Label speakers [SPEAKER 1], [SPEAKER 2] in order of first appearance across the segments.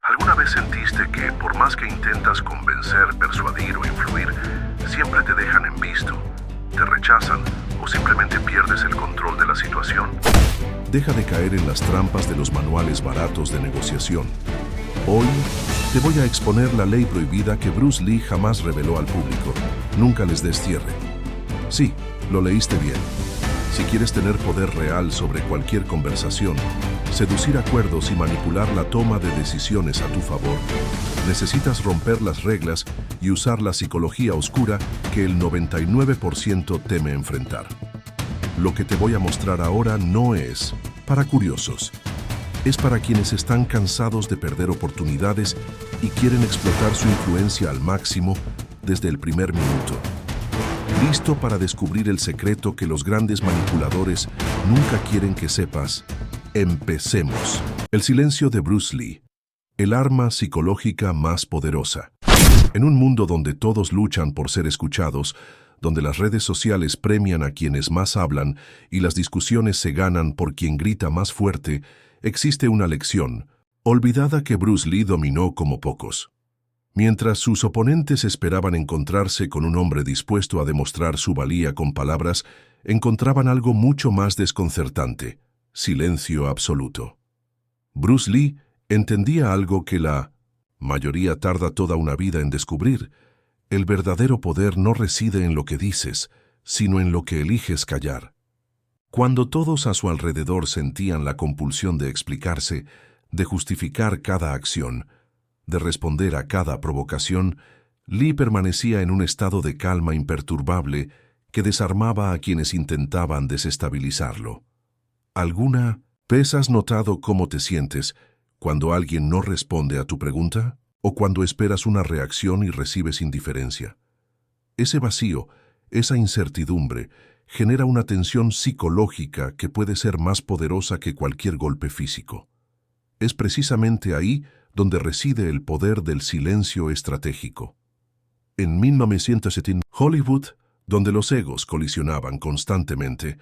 [SPEAKER 1] ¿Alguna vez sentiste que por más que intentas convencer, persuadir o influir, siempre te dejan en visto, te rechazan o simplemente pierdes el control de la situación?
[SPEAKER 2] Deja de caer en las trampas de los manuales baratos de negociación. Hoy te voy a exponer la ley prohibida que Bruce Lee jamás reveló al público. Nunca les des cierre. Sí, lo leíste bien. Si quieres tener poder real sobre cualquier conversación, seducir acuerdos y manipular la toma de decisiones a tu favor, necesitas romper las reglas y usar la psicología oscura que el 99% teme enfrentar. Lo que te voy a mostrar ahora no es para curiosos. Es para quienes están cansados de perder oportunidades y quieren explotar su influencia al máximo desde el primer minuto. ¿Listo para descubrir el secreto que los grandes manipuladores nunca quieren que sepas? Empecemos. El silencio de Bruce Lee, el arma psicológica más poderosa. En un mundo donde todos luchan por ser escuchados, donde las redes sociales premian a quienes más hablan y las discusiones se ganan por quien grita más fuerte, existe una lección, olvidada que Bruce Lee dominó como pocos. Mientras sus oponentes esperaban encontrarse con un hombre dispuesto a demostrar su valía con palabras, encontraban algo mucho más desconcertante: silencio absoluto. Bruce Lee entendía algo que la mayoría tarda toda una vida en descubrir: el verdadero poder no reside en lo que dices, sino en lo que eliges callar. Cuando todos a su alrededor sentían la compulsión de explicarse, de justificar cada acción, de responder a cada provocación, Lee permanecía en un estado de calma imperturbable que desarmaba a quienes intentaban desestabilizarlo. ¿Alguna vez has notado cómo te sientes cuando alguien no responde a tu pregunta o cuando esperas una reacción y recibes indiferencia? Ese vacío, esa incertidumbre, genera una tensión psicológica que puede ser más poderosa que cualquier golpe físico. Es precisamente ahí donde reside el poder del silencio estratégico. En 1970, Hollywood, donde los egos colisionaban constantemente,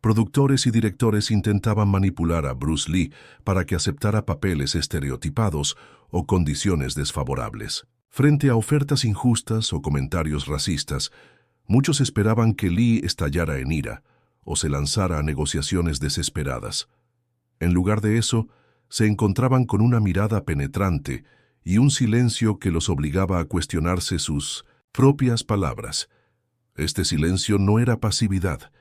[SPEAKER 2] productores y directores intentaban manipular a Bruce Lee para que aceptara papeles estereotipados o condiciones desfavorables. Frente a ofertas injustas o comentarios racistas, muchos esperaban que Lee estallara en ira o se lanzara a negociaciones desesperadas. En lugar de eso, se encontraban con una mirada penetrante y un silencio que los obligaba a cuestionarse sus propias palabras. Este silencio no era pasividad,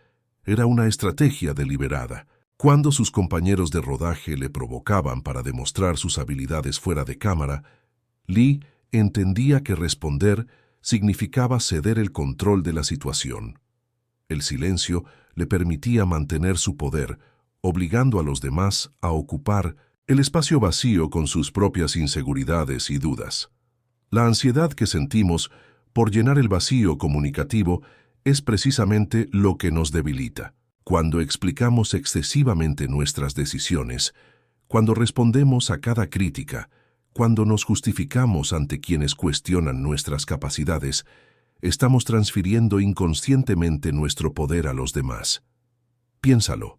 [SPEAKER 2] era una estrategia deliberada. Cuando sus compañeros de rodaje le provocaban para demostrar sus habilidades fuera de cámara, Lee entendía que responder significaba ceder el control de la situación. El silencio le permitía mantener su poder, obligando a los demás a ocupar el espacio vacío con sus propias inseguridades y dudas. La ansiedad que sentimos por llenar el vacío comunicativo es precisamente lo que nos debilita. Cuando explicamos excesivamente nuestras decisiones, cuando respondemos a cada crítica, cuando nos justificamos ante quienes cuestionan nuestras capacidades, estamos transfiriendo inconscientemente nuestro poder a los demás. Piénsalo.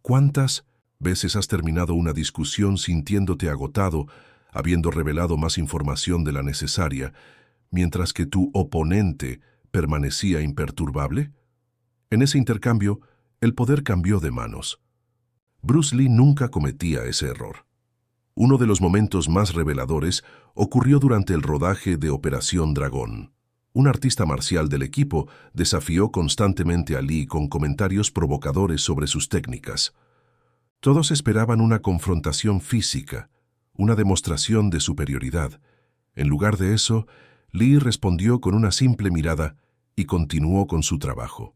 [SPEAKER 2] ¿Cuántas veces has terminado una discusión sintiéndote agotado, habiendo revelado más información de la necesaria, mientras que tu oponente permanecía imperturbable? En ese intercambio, el poder cambió de manos. Bruce Lee nunca cometía ese error. Uno de los momentos más reveladores ocurrió durante el rodaje de Operación Dragón. Un artista marcial del equipo desafió constantemente a Lee con comentarios provocadores sobre sus técnicas. Todos esperaban una confrontación física, una demostración de superioridad. En lugar de eso, Lee respondió con una simple mirada y continuó con su trabajo.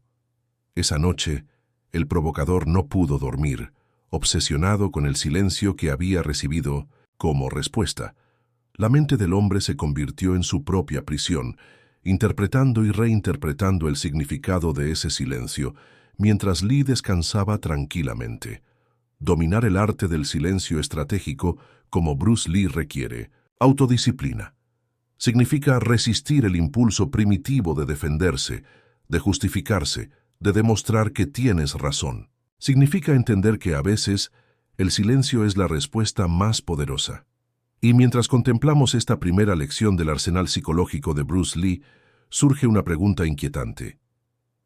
[SPEAKER 2] Esa noche, el provocador no pudo dormir, obsesionado con el silencio que había recibido como respuesta. La mente del hombre se convirtió en su propia prisión, interpretando y reinterpretando el significado de ese silencio, mientras Lee descansaba tranquilamente. Dominar el arte del silencio estratégico, como Bruce Lee requiere, autodisciplina. Significa resistir el impulso primitivo de defenderse, de justificarse, de demostrar que tienes razón. Significa entender que a veces El silencio es la respuesta más poderosa. Y mientras contemplamos esta primera lección del arsenal psicológico de Bruce Lee, surge una pregunta inquietante.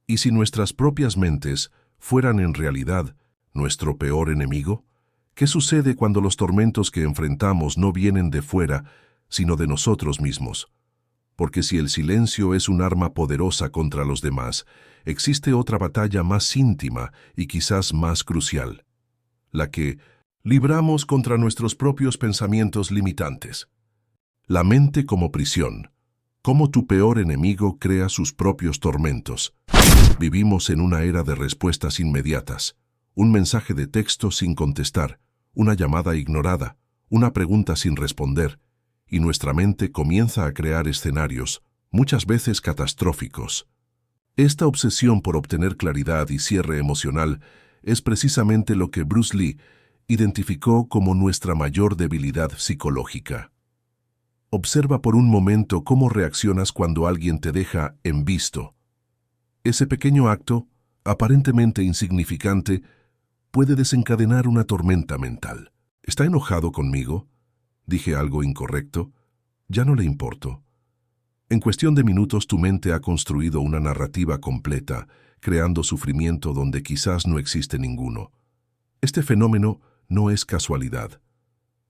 [SPEAKER 2] ¿Y si nuestras propias mentes fueran en realidad nuestro peor enemigo? ¿Qué sucede cuando los tormentos que enfrentamos no vienen de fuera, sino de nosotros mismos? Porque si el silencio es un arma poderosa contra los demás, existe otra batalla más íntima y quizás más crucial, la que libramos contra nuestros propios pensamientos limitantes. La mente como prisión. Cómo tu peor enemigo crea sus propios tormentos. Vivimos en una era de respuestas inmediatas. Un mensaje de texto sin contestar, una llamada ignorada, una pregunta sin responder, y nuestra mente comienza a crear escenarios, muchas veces catastróficos. Esta obsesión por obtener claridad y cierre emocional es precisamente lo que Bruce Lee identificó como nuestra mayor debilidad psicológica. Observa por un momento cómo reaccionas cuando alguien te deja en visto. Ese pequeño acto, aparentemente insignificante, puede desencadenar una tormenta mental. ¿Está enojado conmigo? ¿Dije algo incorrecto? Ya no le importo. En cuestión de minutos tu mente ha construido una narrativa completa, creando sufrimiento donde quizás no existe ninguno. Este fenómeno no es casualidad.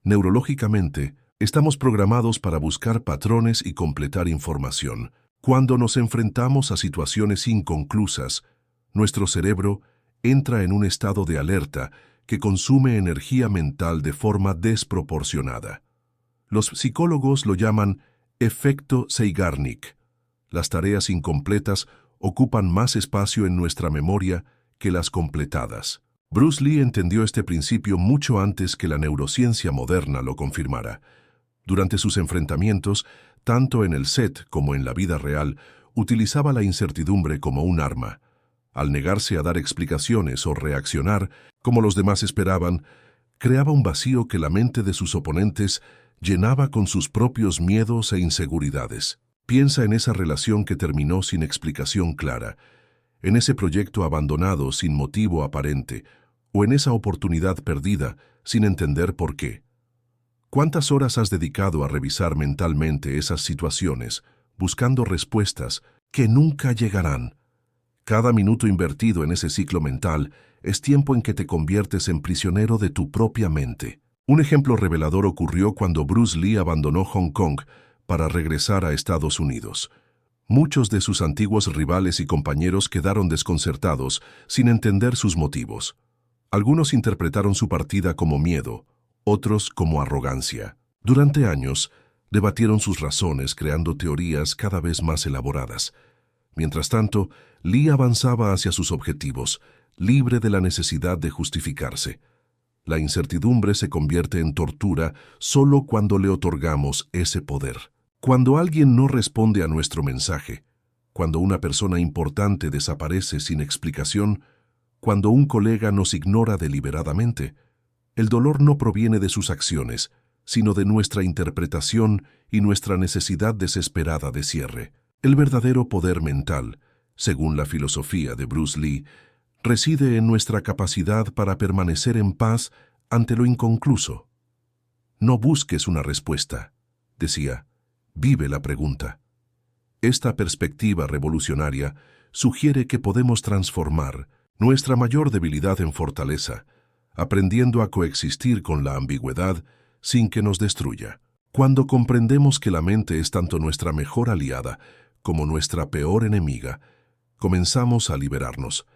[SPEAKER 2] Neurológicamente, estamos programados para buscar patrones y completar información. Cuando nos enfrentamos a situaciones inconclusas, nuestro cerebro entra en un estado de alerta que consume energía mental de forma desproporcionada. Los psicólogos lo llaman efecto Zeigarnik. Las tareas incompletas ocupan más espacio en nuestra memoria que las completadas. Bruce Lee entendió este principio mucho antes que la neurociencia moderna lo confirmara. Durante sus enfrentamientos, tanto en el set como en la vida real, utilizaba la incertidumbre como un arma. Al negarse a dar explicaciones o reaccionar como los demás esperaban, creaba un vacío que la mente de sus oponentes llenaba con sus propios miedos e inseguridades. Piensa en esa relación que terminó sin explicación clara, en ese proyecto abandonado sin motivo aparente, o en esa oportunidad perdida sin entender por qué. ¿Cuántas horas has dedicado a revisar mentalmente esas situaciones, buscando respuestas que nunca llegarán? Cada minuto invertido en ese ciclo mental es tiempo en que te conviertes en prisionero de tu propia mente. Un ejemplo revelador ocurrió cuando Bruce Lee abandonó Hong Kong para regresar a Estados Unidos. Muchos de sus antiguos rivales y compañeros quedaron desconcertados, sin entender sus motivos. Algunos interpretaron su partida como miedo, otros como arrogancia. Durante años, debatieron sus razones creando teorías cada vez más elaboradas. Mientras tanto, Lee avanzaba hacia sus objetivos, libre de la necesidad de justificarse. La incertidumbre se convierte en tortura solo cuando le otorgamos ese poder. Cuando alguien no responde a nuestro mensaje, cuando una persona importante desaparece sin explicación, cuando un colega nos ignora deliberadamente, el dolor no proviene de sus acciones, sino de nuestra interpretación y nuestra necesidad desesperada de cierre. El verdadero poder mental, según la filosofía de Bruce Lee, reside en nuestra capacidad para permanecer en paz ante lo inconcluso. No busques una respuesta, decía, vive la pregunta. Esta perspectiva revolucionaria sugiere que podemos transformar nuestra mayor debilidad en fortaleza, aprendiendo a coexistir con la ambigüedad sin que nos destruya. Cuando comprendemos que la mente es tanto nuestra mejor aliada como nuestra peor enemiga, comenzamos a liberarnos.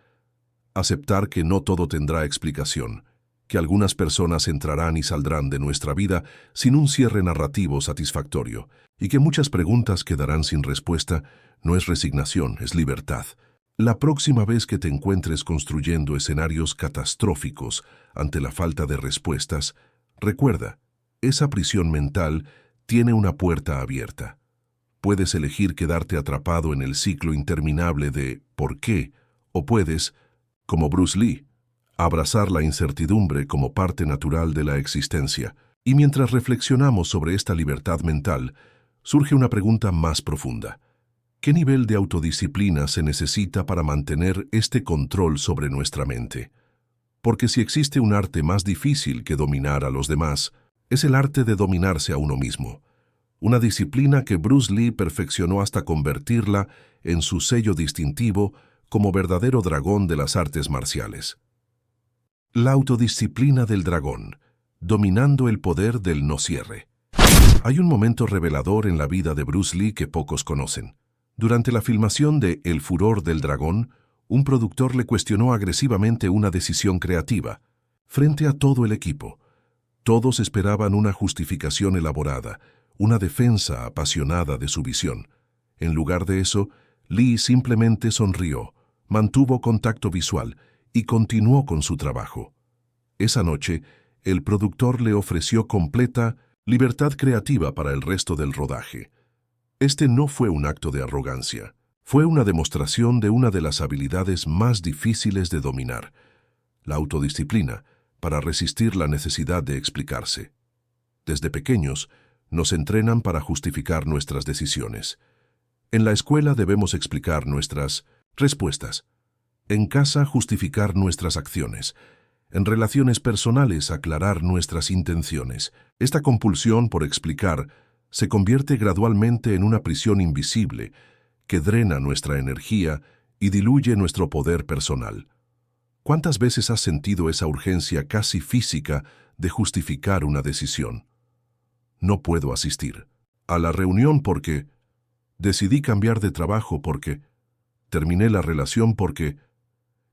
[SPEAKER 2] Aceptar que no todo tendrá explicación, que algunas personas entrarán y saldrán de nuestra vida sin un cierre narrativo satisfactorio, y que muchas preguntas quedarán sin respuesta, no es resignación, es libertad. La próxima vez que te encuentres construyendo escenarios catastróficos ante la falta de respuestas, recuerda, esa prisión mental tiene una puerta abierta. Puedes elegir quedarte atrapado en el ciclo interminable de ¿por qué? O puedes, como Bruce Lee, abrazar la incertidumbre como parte natural de la existencia. Y mientras reflexionamos sobre esta libertad mental, surge una pregunta más profunda. ¿Qué nivel de autodisciplina se necesita para mantener este control sobre nuestra mente? Porque si existe un arte más difícil que dominar a los demás, es el arte de dominarse a uno mismo. Una disciplina que Bruce Lee perfeccionó hasta convertirla en su sello distintivo como verdadero dragón de las artes marciales. La autodisciplina del dragón, dominando el poder del no cierre. Hay un momento revelador en la vida de Bruce Lee que pocos conocen. Durante la filmación de El furor del dragón, un productor le cuestionó agresivamente una decisión creativa, frente a todo el equipo. Todos esperaban una justificación elaborada, una defensa apasionada de su visión. En lugar de eso, Lee simplemente sonrió, mantuvo contacto visual y continuó con su trabajo. Esa noche, el productor le ofreció completa libertad creativa para el resto del rodaje. Este no fue un acto de arrogancia. Fue una demostración de una de las habilidades más difíciles de dominar, la autodisciplina, para resistir la necesidad de explicarse. Desde pequeños, nos entrenan para justificar nuestras decisiones. En la escuela debemos explicar nuestras respuestas. En casa, justificar nuestras acciones. En relaciones personales, aclarar nuestras intenciones. Esta compulsión por explicar se convierte gradualmente en una prisión invisible que drena nuestra energía y diluye nuestro poder personal. ¿Cuántas veces has sentido esa urgencia casi física de justificar una decisión? No puedo asistir a la reunión porque decidí cambiar de trabajo porque terminé la relación porque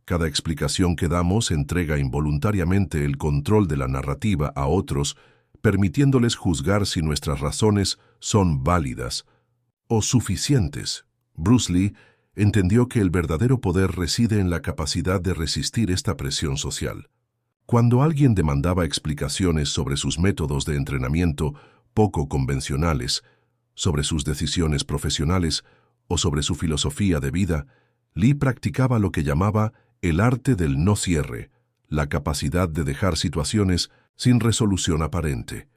[SPEAKER 2] cada explicación que damos entrega involuntariamente el control de la narrativa a otros, permitiéndoles juzgar si nuestras razones son válidas o suficientes. Bruce Lee entendió que el verdadero poder reside en la capacidad de resistir esta presión social. Cuando alguien demandaba explicaciones sobre sus métodos de entrenamiento poco convencionales, sobre sus decisiones profesionales o sobre su filosofía de vida, Lee practicaba lo que llamaba el arte del no cierre, la capacidad de dejar situaciones sin resolución aparente.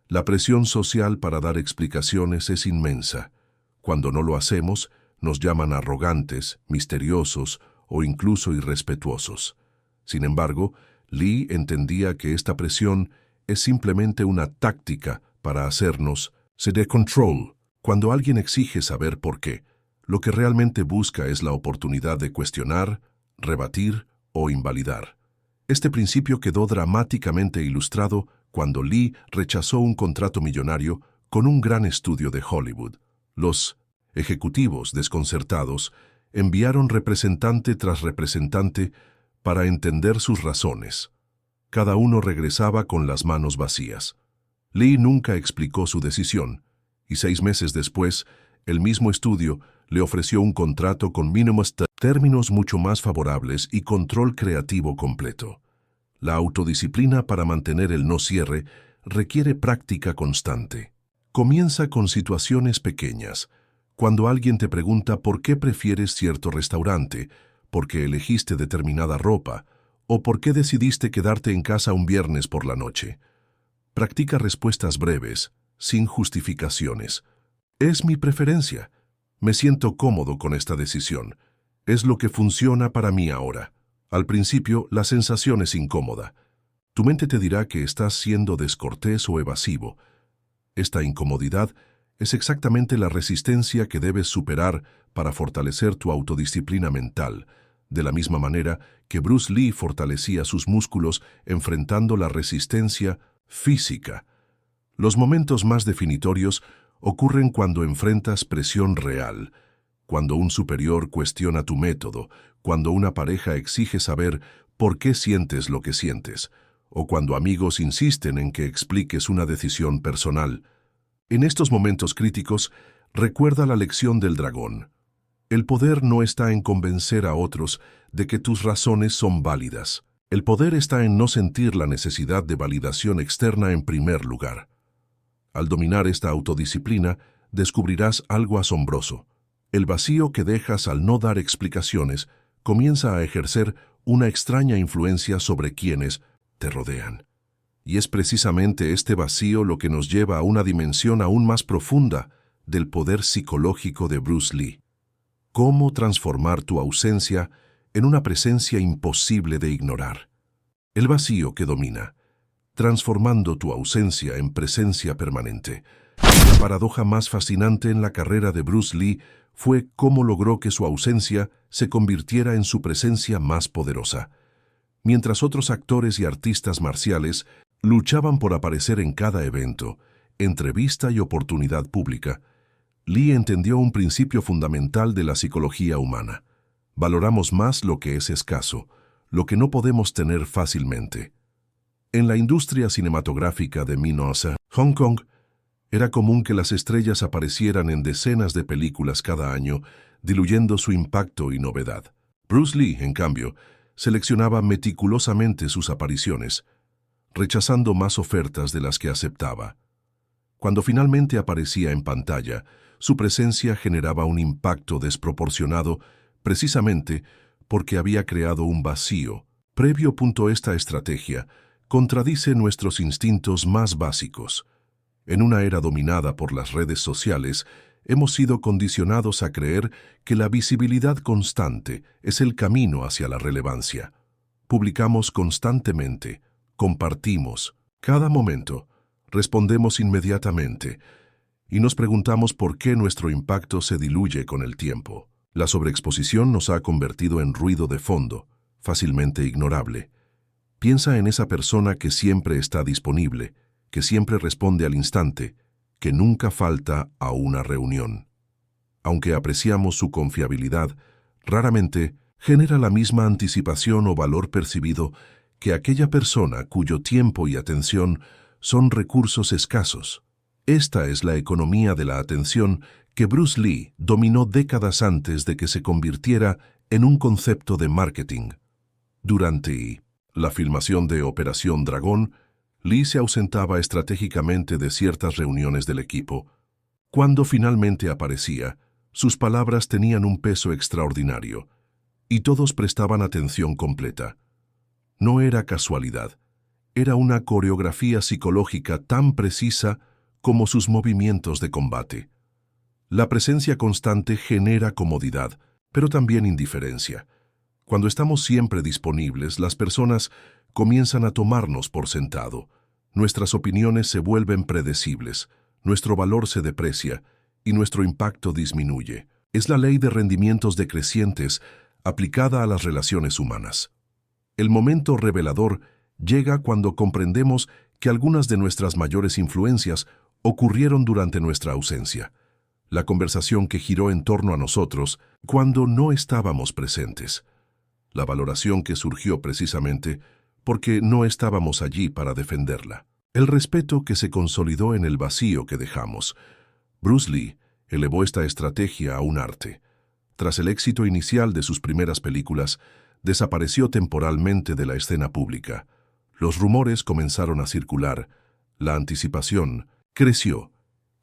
[SPEAKER 2] La presión social para dar explicaciones es inmensa. Cuando no lo hacemos, nos llaman arrogantes, misteriosos o incluso irrespetuosos. Sin embargo, Lee entendía que esta presión es simplemente una táctica para hacernos ceder control. Cuando alguien exige saber por qué, lo que realmente busca es la oportunidad de cuestionar, rebatir o invalidar. Este principio quedó dramáticamente ilustrado cuando Lee rechazó un contrato millonario con un gran estudio de Hollywood. Los ejecutivos, desconcertados, enviaron representante tras representante para entender sus razones. Cada uno regresaba con las manos vacías. Lee nunca explicó su decisión, y 6 meses después, el mismo estudio le ofreció un contrato con mínimos términos mucho más favorables y control creativo completo. La autodisciplina para mantener el no cierre requiere práctica constante. Comienza con situaciones pequeñas. Cuando alguien te pregunta por qué prefieres cierto restaurante, por qué elegiste determinada ropa, o por qué decidiste quedarte en casa un viernes por la noche. Practica respuestas breves, sin justificaciones. Es mi preferencia. Me siento cómodo con esta decisión. Es lo que funciona para mí ahora. Al principio, la sensación es incómoda. Tu mente te dirá que estás siendo descortés o evasivo. Esta incomodidad es exactamente la resistencia que debes superar para fortalecer tu autodisciplina mental, de la misma manera que Bruce Lee fortalecía sus músculos enfrentando la resistencia física. Los momentos más definitorios ocurren cuando enfrentas presión real, cuando un superior cuestiona tu método, cuando una pareja exige saber por qué sientes lo que sientes, o cuando amigos insisten en que expliques una decisión personal. En estos momentos críticos, recuerda la lección del dragón. El poder no está en convencer a otros de que tus razones son válidas. El poder está en no sentir la necesidad de validación externa en primer lugar. Al dominar esta autodisciplina, descubrirás algo asombroso. El vacío que dejas al no dar explicaciones comienza a ejercer una extraña influencia sobre quienes te rodean. Y es precisamente este vacío lo que nos lleva a una dimensión aún más profunda del poder psicológico de Bruce Lee. ¿Cómo transformar tu ausencia en una presencia imposible de ignorar? El vacío que domina, transformando tu ausencia en presencia permanente. La paradoja más fascinante en la carrera de Bruce Lee fue cómo logró que su ausencia se convirtiera en su presencia más poderosa. Mientras otros actores y artistas marciales luchaban por aparecer en cada evento, entrevista y oportunidad pública, Lee entendió un principio fundamental de la psicología humana. Valoramos más lo que es escaso, lo que no podemos tener fácilmente. En la industria cinematográfica de 1900, Hong Kong, era común que las estrellas aparecieran en decenas de películas cada año, diluyendo su impacto y novedad. Bruce Lee, en cambio, seleccionaba meticulosamente sus apariciones, rechazando más ofertas de las que aceptaba. Cuando finalmente aparecía en pantalla, su presencia generaba un impacto desproporcionado precisamente porque había creado un vacío. Previo. Esta estrategia contradice nuestros instintos más básicos. En una era dominada por las redes sociales, hemos sido condicionados a creer que la visibilidad constante es el camino hacia la relevancia. Publicamos constantemente, compartimos, cada momento, respondemos inmediatamente, y nos preguntamos por qué nuestro impacto se diluye con el tiempo. La sobreexposición nos ha convertido en ruido de fondo, fácilmente ignorable. Piensa en esa persona que siempre está disponible, que siempre responde al instante, que nunca falta a una reunión. Aunque apreciamos su confiabilidad, raramente genera la misma anticipación o valor percibido que aquella persona cuyo tiempo y atención son recursos escasos. Esta es la economía de la atención que Bruce Lee dominó décadas antes de que se convirtiera en un concepto de marketing. Durante la filmación de Operación Dragón, Lee se ausentaba estratégicamente de ciertas reuniones del equipo. Cuando finalmente aparecía, sus palabras tenían un peso extraordinario, y todos prestaban atención completa. No era casualidad, era una coreografía psicológica tan precisa como sus movimientos de combate. La presencia constante genera comodidad, pero también indiferencia. Cuando estamos siempre disponibles, las personas comienzan a tomarnos por sentado. Nuestras opiniones se vuelven predecibles, nuestro valor se deprecia y nuestro impacto disminuye. Es la ley de rendimientos decrecientes aplicada a las relaciones humanas. El momento revelador llega cuando comprendemos que algunas de nuestras mayores influencias ocurrieron durante nuestra ausencia. La conversación que giró en torno a nosotros cuando no estábamos presentes. La valoración que surgió precisamente porque no estábamos allí para defenderla. El respeto que se consolidó en el vacío que dejamos. Bruce Lee elevó esta estrategia a un arte. Tras el éxito inicial de sus primeras películas, desapareció temporalmente de la escena pública. Los rumores comenzaron a circular, la anticipación creció,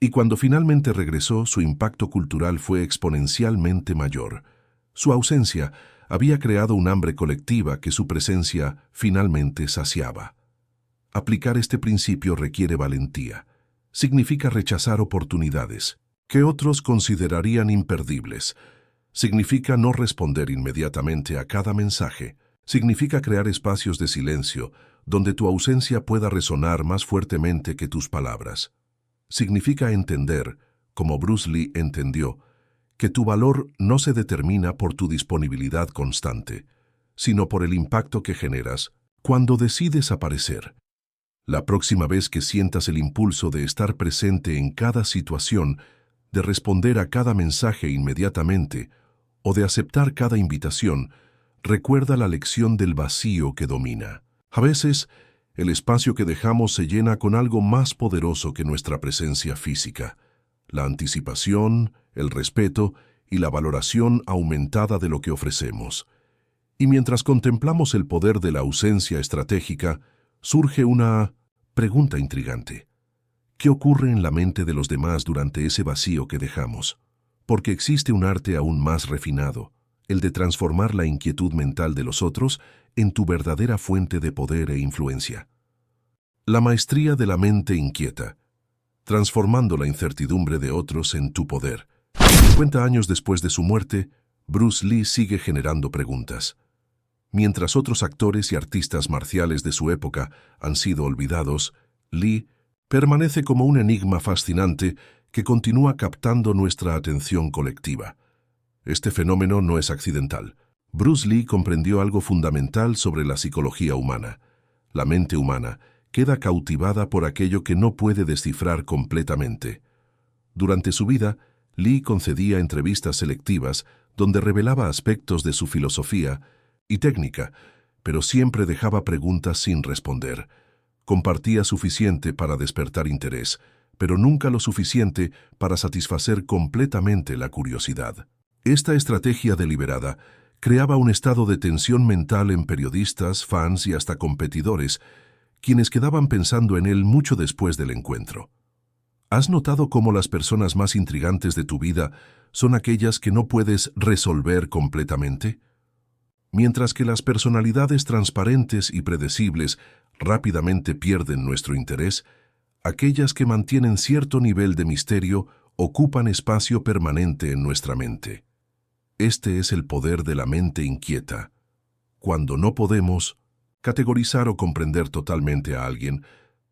[SPEAKER 2] y cuando finalmente regresó, su impacto cultural fue exponencialmente mayor. Su ausencia había creado un hambre colectiva que su presencia finalmente saciaba. Aplicar este principio requiere valentía. Significa rechazar oportunidades que otros considerarían imperdibles. Significa no responder inmediatamente a cada mensaje. Significa crear espacios de silencio donde tu ausencia pueda resonar más fuertemente que tus palabras. Significa entender, como Bruce Lee entendió, que tu valor no se determina por tu disponibilidad constante, sino por el impacto que generas cuando decides aparecer. La próxima vez que sientas el impulso de estar presente en cada situación, de responder a cada mensaje inmediatamente o de aceptar cada invitación, recuerda la lección del vacío que domina. A veces, el espacio que dejamos se llena con algo más poderoso que nuestra presencia física. La anticipación, el respeto y la valoración aumentada de lo que ofrecemos. Y mientras contemplamos el poder de la ausencia estratégica, surge una pregunta intrigante. ¿Qué ocurre en la mente de los demás durante ese vacío que dejamos? Porque existe un arte aún más refinado, el de transformar la inquietud mental de los otros en tu verdadera fuente de poder e influencia. La maestría de la mente inquieta, transformando la incertidumbre de otros en tu poder. 50 años después de su muerte, Bruce Lee sigue generando preguntas. Mientras otros actores y artistas marciales de su época han sido olvidados, Lee permanece como un enigma fascinante que continúa captando nuestra atención colectiva. Este fenómeno no es accidental. Bruce Lee comprendió algo fundamental sobre la psicología humana. La mente humana queda cautivada por aquello que no puede descifrar completamente. Durante su vida, Lee concedía entrevistas selectivas donde revelaba aspectos de su filosofía y técnica, pero siempre dejaba preguntas sin responder. Compartía suficiente para despertar interés, pero nunca lo suficiente para satisfacer completamente la curiosidad. Esta estrategia deliberada creaba un estado de tensión mental en periodistas, fans y hasta competidores, quienes quedaban pensando en él mucho después del encuentro. ¿Has notado cómo las personas más intrigantes de tu vida son aquellas que no puedes resolver completamente? Mientras que las personalidades transparentes y predecibles rápidamente pierden nuestro interés, aquellas que mantienen cierto nivel de misterio ocupan espacio permanente en nuestra mente. Este es el poder de la mente inquieta. Cuando no podemos categorizar o comprender totalmente a alguien,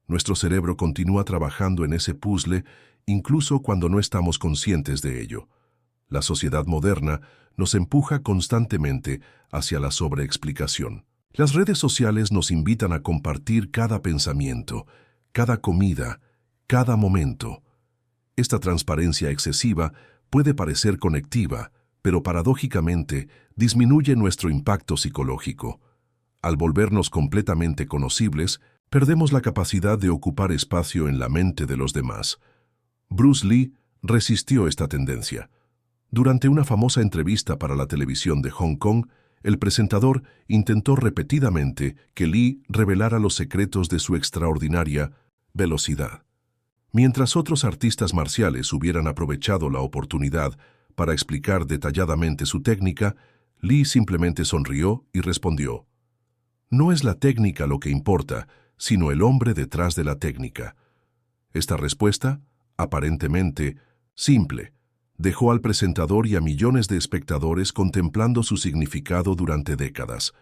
[SPEAKER 2] nuestro cerebro continúa trabajando en ese puzzle incluso cuando no estamos conscientes de ello. La sociedad moderna nos empuja constantemente hacia la sobreexplicación. Las redes sociales nos invitan a compartir cada pensamiento, cada comida, cada momento. Esta transparencia excesiva puede parecer conectiva, pero paradójicamente disminuye nuestro impacto psicológico. Al volvernos completamente conocibles, perdemos la capacidad de ocupar espacio en la mente de los demás. Bruce Lee resistió esta tendencia. Durante una famosa entrevista para la televisión de Hong Kong, el presentador intentó repetidamente que Lee revelara los secretos de su extraordinaria velocidad. Mientras otros artistas marciales hubieran aprovechado la oportunidad para explicar detalladamente su técnica, Lee simplemente sonrió y respondió: «No es la técnica lo que importa, sino el hombre detrás de la técnica». Esta respuesta, aparentemente simple, dejó al presentador y a millones de espectadores contemplando su significado durante décadas.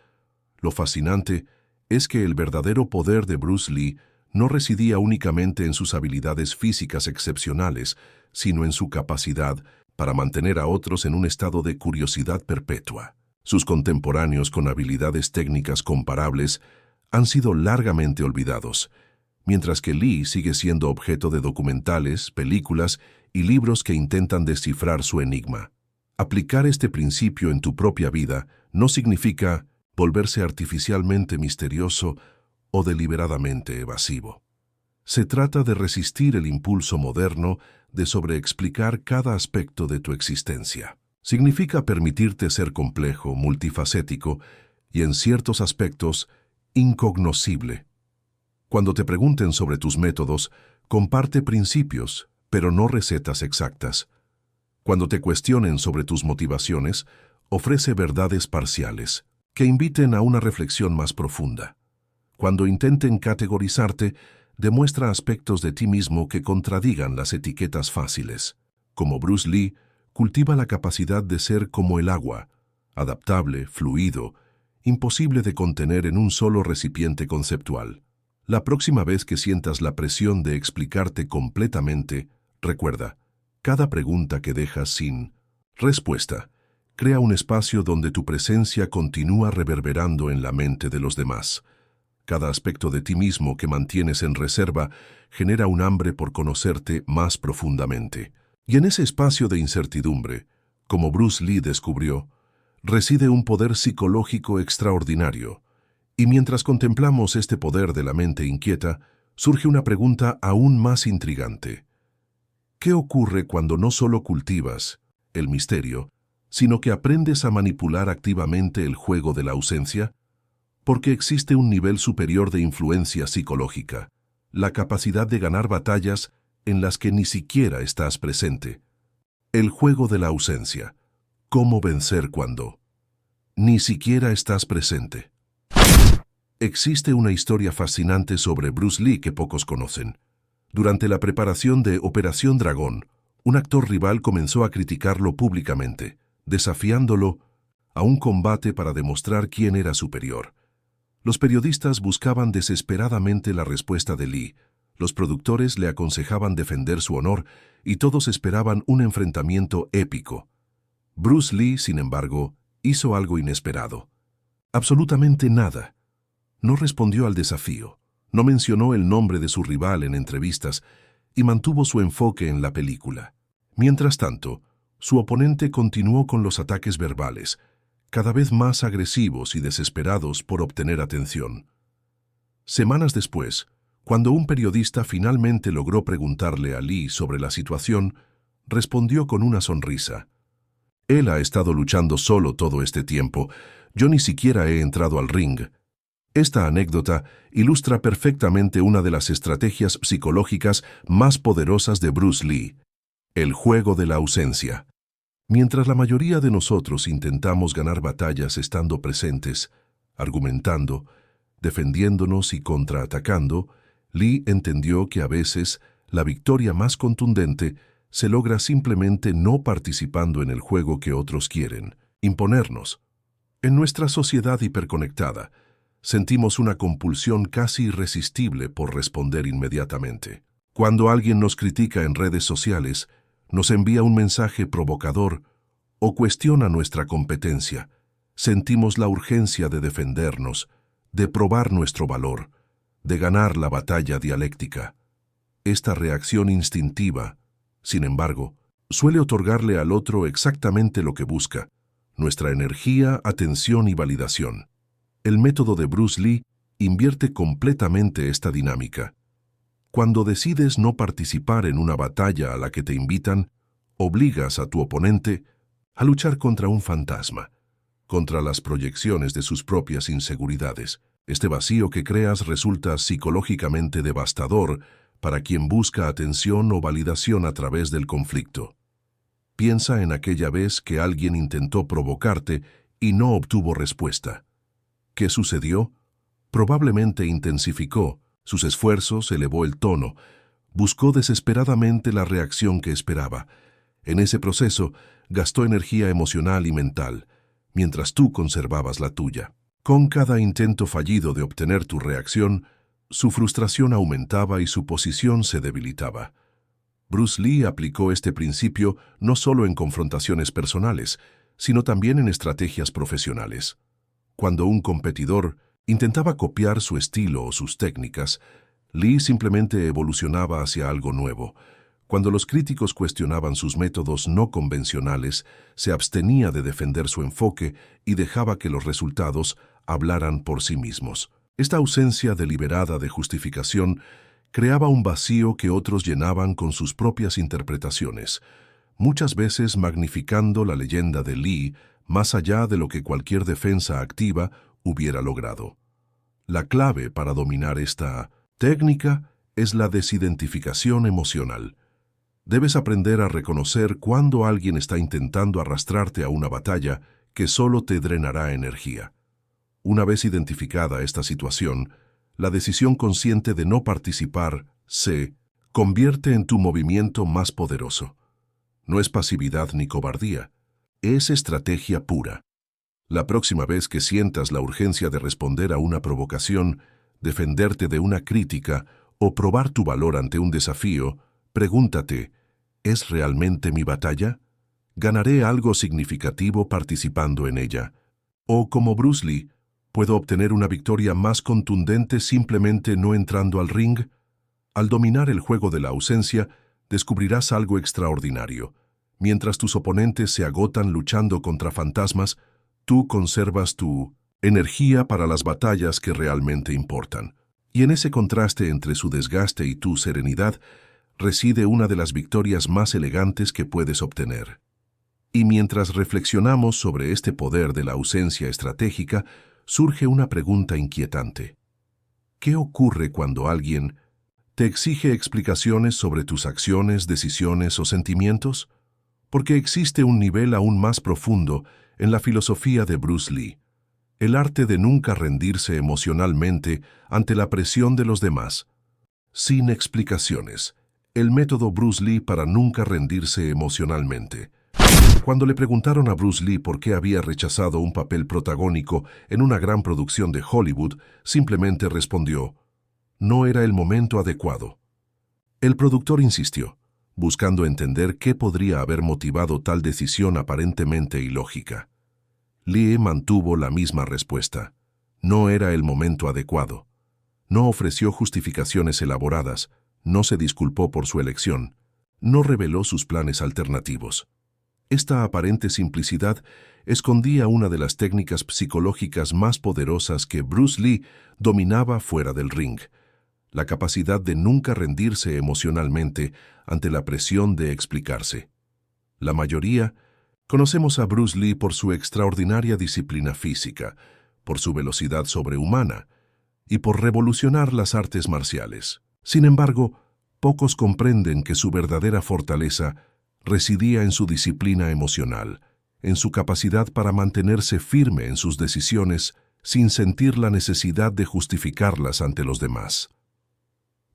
[SPEAKER 2] Lo fascinante es que el verdadero poder de Bruce Lee no residía únicamente en sus habilidades físicas excepcionales, sino en su capacidad para mantener a otros en un estado de curiosidad perpetua. Sus contemporáneos con habilidades técnicas comparables han sido largamente olvidados, mientras que Lee sigue siendo objeto de documentales, películas y libros que intentan descifrar su enigma. Aplicar este principio en tu propia vida no significa volverse artificialmente misterioso o deliberadamente evasivo. Se trata de resistir el impulso moderno de sobreexplicar cada aspecto de tu existencia. Significa permitirte ser complejo, multifacético y, en ciertos aspectos, incognoscible. Cuando te pregunten sobre tus métodos, comparte principios, pero no recetas exactas. Cuando te cuestionen sobre tus motivaciones, ofrece verdades parciales, que inviten a una reflexión más profunda. Cuando intenten categorizarte, demuestra aspectos de ti mismo que contradigan las etiquetas fáciles. Como Bruce Lee, cultiva la capacidad de ser como el agua, adaptable, fluido, imposible de contener en un solo recipiente conceptual. La próxima vez que sientas la presión de explicarte completamente, recuerda, cada pregunta que dejas sin respuesta crea un espacio donde tu presencia continúa reverberando en la mente de los demás. Cada aspecto de ti mismo que mantienes en reserva genera un hambre por conocerte más profundamente. Y en ese espacio de incertidumbre, como Bruce Lee descubrió, reside un poder psicológico extraordinario. Y mientras contemplamos este poder de la mente inquieta, surge una pregunta aún más intrigante. ¿Qué ocurre cuando no solo cultivas el misterio, sino que aprendes a manipular activamente el juego de la ausencia? Porque existe un nivel superior de influencia psicológica, la capacidad de ganar batallas en las que ni siquiera estás presente. El juego de la ausencia. ¿Cómo vencer cuando ni siquiera estás presente? Existe una historia fascinante sobre Bruce Lee que pocos conocen. Durante la preparación de Operación Dragón, un actor rival comenzó a criticarlo públicamente, desafiándolo a un combate para demostrar quién era superior. Los periodistas buscaban desesperadamente la respuesta de Lee, los productores le aconsejaban defender su honor y todos esperaban un enfrentamiento épico. Bruce Lee, sin embargo, hizo algo inesperado. Absolutamente nada. No respondió al desafío, no mencionó el nombre de su rival en entrevistas y mantuvo su enfoque en la película. Mientras tanto, su oponente continuó con los ataques verbales, cada vez más agresivos y desesperados por obtener atención. Semanas después, cuando un periodista finalmente logró preguntarle a Lee sobre la situación, respondió con una sonrisa. Él ha estado luchando solo todo este tiempo. Yo ni siquiera he entrado al ring. Esta anécdota ilustra perfectamente una de las estrategias psicológicas más poderosas de Bruce Lee: el juego de la ausencia. Mientras la mayoría de nosotros intentamos ganar batallas estando presentes, argumentando, defendiéndonos y contraatacando, Lee entendió que a veces la victoria más contundente se logra simplemente no participando en el juego que otros quieren imponernos. En nuestra sociedad hiperconectada, sentimos una compulsión casi irresistible por responder inmediatamente. Cuando alguien nos critica en redes sociales, nos envía un mensaje provocador o cuestiona nuestra competencia, sentimos la urgencia de defendernos, de probar nuestro valor, de ganar la batalla dialéctica. Esta reacción instintiva, sin embargo, suele otorgarle al otro exactamente lo que busca: nuestra energía, atención y validación. El método de Bruce Lee invierte completamente esta dinámica. Cuando decides no participar en una batalla a la que te invitan, obligas a tu oponente a luchar contra un fantasma, contra las proyecciones de sus propias inseguridades. Este vacío que creas resulta psicológicamente devastador para quien busca atención o validación a través del conflicto. Piensa en aquella vez que alguien intentó provocarte y no obtuvo respuesta. ¿Qué sucedió? Probablemente intensificó sus esfuerzos, elevó el tono, buscó desesperadamente la reacción que esperaba. En ese proceso, gastó energía emocional y mental, mientras tú conservabas la tuya. Con cada intento fallido de obtener tu reacción, su frustración aumentaba y su posición se debilitaba. Bruce Lee aplicó este principio no solo en confrontaciones personales, sino también en estrategias profesionales. Cuando un competidor intentaba copiar su estilo o sus técnicas, Lee simplemente evolucionaba hacia algo nuevo. Cuando los críticos cuestionaban sus métodos no convencionales, se abstenía de defender su enfoque y dejaba que los resultados hablaran por sí mismos. Esta ausencia deliberada de justificación creaba un vacío que otros llenaban con sus propias interpretaciones, muchas veces magnificando la leyenda de Lee más allá de lo que cualquier defensa activa hubiera logrado. La clave para dominar esta técnica es la desidentificación emocional. Debes aprender a reconocer cuando alguien está intentando arrastrarte a una batalla que solo te drenará energía. Una vez identificada esta situación, la decisión consciente de no participar se convierte en tu movimiento más poderoso. No es pasividad ni cobardía, es estrategia pura. La próxima vez que sientas la urgencia de responder a una provocación, defenderte de una crítica o probar tu valor ante un desafío, pregúntate: ¿es realmente mi batalla? ¿Ganaré algo significativo participando en ella? O, como Bruce Lee, ¿puedo obtener una victoria más contundente simplemente no entrando al ring? Al dominar el juego de la ausencia, descubrirás algo extraordinario. Mientras tus oponentes se agotan luchando contra fantasmas, tú conservas tu energía para las batallas que realmente importan. Y en ese contraste entre su desgaste y tu serenidad, reside una de las victorias más elegantes que puedes obtener. Y mientras reflexionamos sobre este poder de la ausencia estratégica, surge una pregunta inquietante. ¿Qué ocurre cuando alguien te exige explicaciones sobre tus acciones, decisiones o sentimientos? Porque existe un nivel aún más profundo en la filosofía de Bruce Lee, el arte de nunca rendirse emocionalmente ante la presión de los demás. Sin explicaciones, el método Bruce Lee para nunca rendirse emocionalmente. Cuando le preguntaron a Bruce Lee por qué había rechazado un papel protagónico en una gran producción de Hollywood, simplemente respondió, no era el momento adecuado. El productor insistió, buscando entender qué podría haber motivado tal decisión aparentemente ilógica. Lee mantuvo la misma respuesta. No era el momento adecuado. No ofreció justificaciones elaboradas, no se disculpó por su elección, no reveló sus planes alternativos. Esta aparente simplicidad escondía una de las técnicas psicológicas más poderosas que Bruce Lee dominaba fuera del ring, la capacidad de nunca rendirse emocionalmente ante la presión de explicarse. La mayoría conocemos a Bruce Lee por su extraordinaria disciplina física, por su velocidad sobrehumana y por revolucionar las artes marciales. Sin embargo, pocos comprenden que su verdadera fortaleza residía en su disciplina emocional, en su capacidad para mantenerse firme en sus decisiones sin sentir la necesidad de justificarlas ante los demás.